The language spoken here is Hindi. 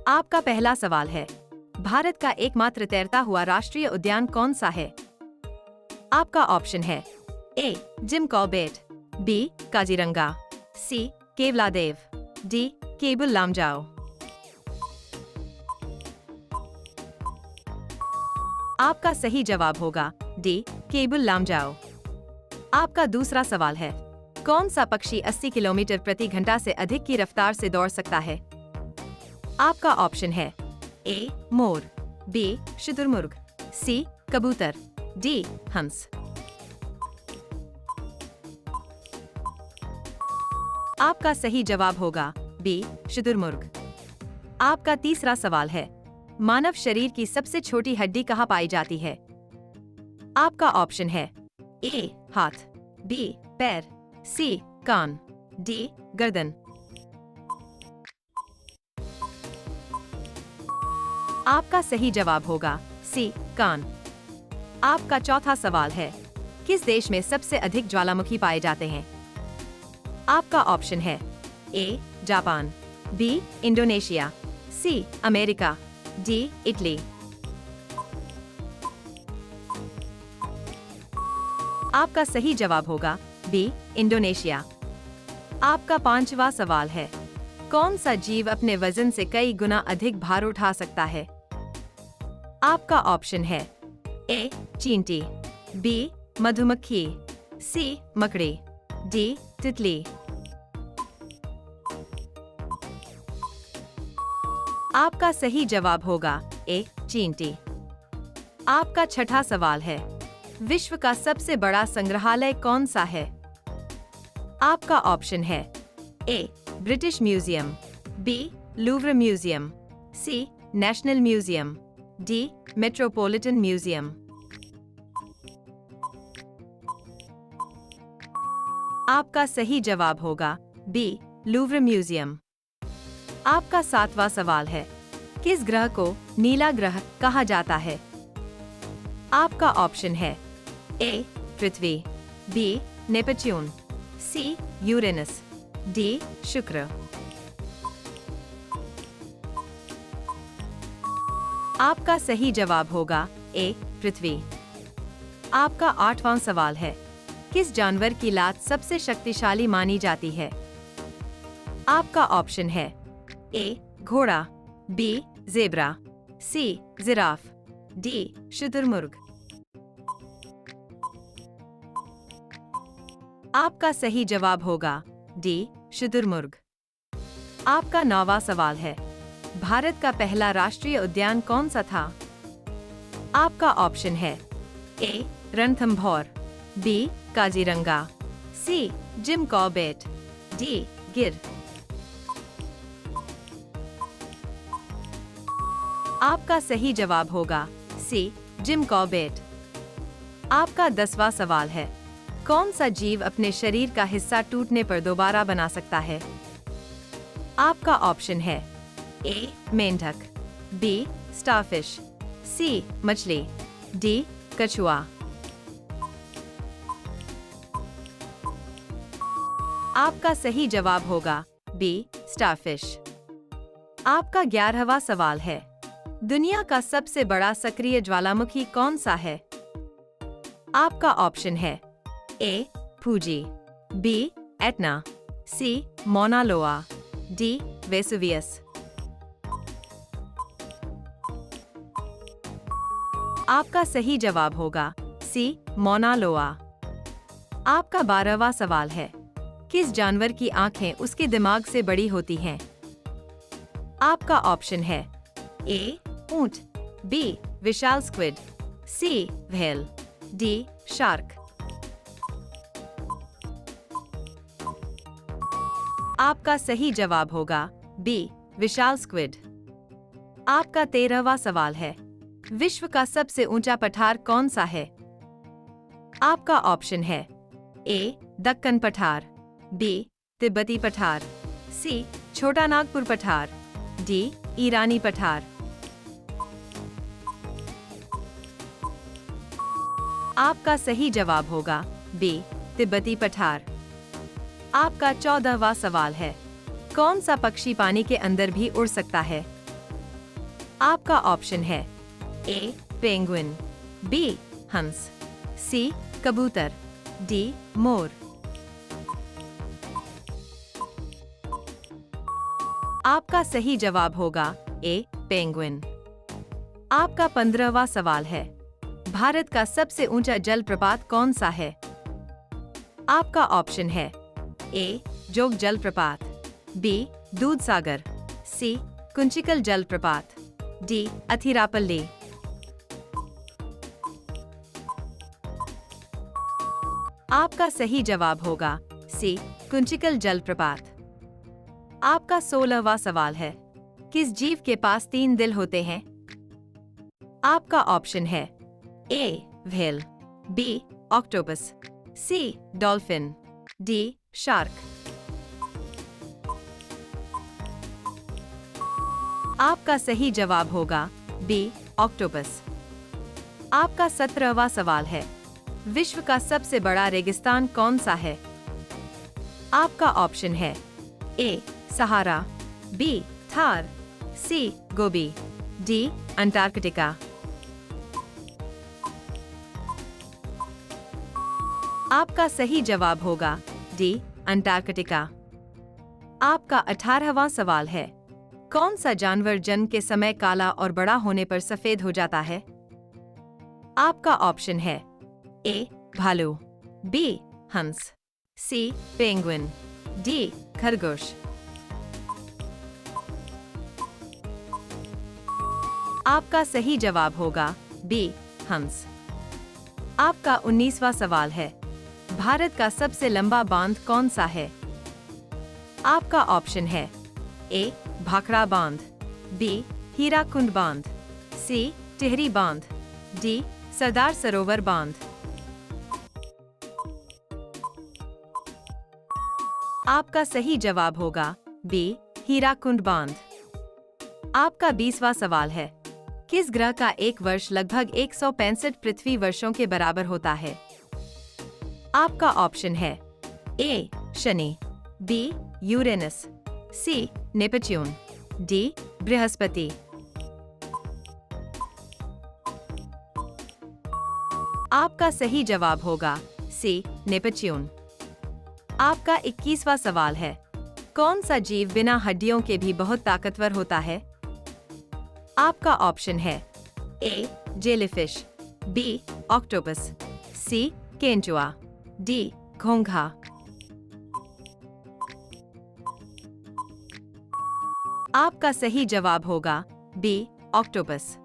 आपका पहला सवाल है, भारत का एकमात्र तैरता हुआ राष्ट्रीय उद्यान कौन सा है? आपका ऑप्शन है ए जिम कॉर्बेट, बी काजीरंगा, सी केवलादेव, डी केबुल लामजाओ। आपका सही जवाब होगा डी केबुल लामजाओ। आपका दूसरा सवाल है, कौन सा पक्षी 80 किलोमीटर प्रति घंटा से अधिक की रफ्तार से दौड़ सकता है? आपका ऑप्शन है ए मोर, बी शुतुरमुर्ग, सी कबूतर, डी हंस। आपका सही जवाब होगा बी शुतुरमुर्ग। आपका तीसरा सवाल है, मानव शरीर की सबसे छोटी हड्डी कहाँ पाई जाती है? आपका ऑप्शन है ए हाथ, बी पैर, सी कान, डी गर्दन। आपका सही जवाब होगा सी कान। आपका चौथा सवाल है, किस देश में सबसे अधिक ज्वालामुखी पाए जाते हैं? आपका ऑप्शन है A Japan, B Indonesia, C America, D Italy. आपका सही जवाब होगा बी इंडोनेशिया। आपका पांचवा सवाल है, कौन सा जीव अपने वजन से कई गुना अधिक भार उठा सकता है? आपका ऑप्शन है ए चींटी, बी मधुमक्खी, सी मकड़ी, डी तितली। आपका सही जवाब होगा ए चींटी। आपका छठा सवाल है, विश्व का सबसे बड़ा संग्रहालय कौन सा है? आपका ऑप्शन है A British Museum, B Louvre Museum, C National Museum, D Metropolitan Museum. आपका सही जवाब होगा बी लूव्र म्यूजियम। आपका सातवां सवाल है, किस ग्रह को नीला ग्रह कहा जाता है? आपका ऑप्शन है ए पृथ्वी, B Neptune, C Uranus, D शुक्र। आपका सही जवाब होगा ए पृथ्वी। आपका आठवां सवाल है, किस जानवर की लात सबसे शक्तिशाली मानी जाती है? आपका ऑप्शन है ए घोड़ा, B zebra, C giraffe, D शुतुरमुर्ग। आपका सही जवाब होगा डी शुतुरमुर्ग। आपका नौवां सवाल है, भारत का पहला राष्ट्रीय उद्यान कौन सा था? आपका ऑप्शन है ए रणथंभौर, बी काजीरंगा, सी जिम कॉर्बेट, डी गिर। आपका सही जवाब होगा सी जिम कॉर्बेट। आपका 10वां सवाल है, कौन सा जीव अपने शरीर का हिस्सा टूटने पर दोबारा बना सकता है? आपका ऑप्शन है ए मेंढक, बी स्टारफिश, सी मछली, डी कछुआ। आपका सही जवाब होगा बी स्टारफिश। आपका 11वां सवाल है, दुनिया का सबसे बड़ा सक्रिय ज्वालामुखी कौन सा है? आपका ऑप्शन है ए फूजी, बी एटना, सी मौना लोआ, डी वेसुवियस। आपका सही जवाब होगा सी मौना लोआ। आपका 12वां सवाल है, किस जानवर की आंखें उसके दिमाग से बड़ी होती हैं? आपका ऑप्शन है ए ऊंट, बी विशाल स्क्विड, सी व्हेल, डी शार्क। आपका सही जवाब होगा बी विशाल स्क्विड। आपका 13वां सवाल है, विश्व का सबसे ऊंचा पठार कौन सा है? आपका ऑप्शन है ए दक्कन पठार, बी तिब्बती पठार, सी छोटा नागपुर पठार, डी ईरानी पठार। आपका सही जवाब होगा बी तिब्बती पठार। आपका 14वां सवाल है, कौन सा पक्षी पानी के अंदर भी उड़ सकता है? आपका ऑप्शन है ए पेंगुइन, बी हंस, सी कबूतर, डी मोर। आपका सही जवाब होगा ए पेंगुइन। आपका 15वां सवाल है, भारत का सबसे ऊंचा जलप्रपात कौन सा है? आपका ऑप्शन है ए जोग जलप्रपात, बी दूधसागर, सी कुंचिकल जलप्रपात, डी अथिरापल्ली। आपका सही जवाब होगा सी कुंचिकल जलप्रपात। आपका 16वां सवाल है, किस जीव के पास 3 दिल होते हैं? आपका ऑप्शन है ए व्हेल, बी ऑक्टोपस, सी डॉल्फिन, डी शार्क। आपका सही जवाब होगा बी ऑक्टोपस। आपका 17वां सवाल है, विश्व का सबसे बड़ा रेगिस्तान कौन सा है? आपका ऑप्शन है ए सहारा, बी थार, सी गोबी, डी अंटार्कटिका। आपका सही जवाब होगा डी अंटार्कटिका। आपका 18वां सवाल है, कौन सा जानवर जन्म के समय काला और बड़ा होने पर सफेद हो जाता है? आपका ऑप्शन है ए भालू, बी हंस, सी पेंगुइन, डी खरगोश। आपका सही जवाब होगा बी हंस। आपका 19वां सवाल है, भारत का सबसे लंबा बांध कौन सा है? आपका ऑप्शन है ए भाखड़ा बांध, बी हीराकुंड बांध, सी टिहरी बांध, डी सरदार सरोवर बांध। आपका सही जवाब होगा बी हीराकुंड बांध। आपका 20वां सवाल है, किस ग्रह का एक वर्ष लगभग 165 पृथ्वी वर्षों के बराबर होता है? आपका ऑप्शन है ए शनि, B Uranus, C Neptune, D बृहस्पति। आपका सही जवाब होगा सी नेपच्यून। आपका 21वां सवाल है, कौन सा जीव बिना हड्डियों के भी बहुत ताकतवर होता है? आपका ऑप्शन है ए जेलीफिश, बी ऑक्टोपस, सी केंचुआ, डी घोंघा। आपका सही जवाब होगा बी ऑक्टोपस।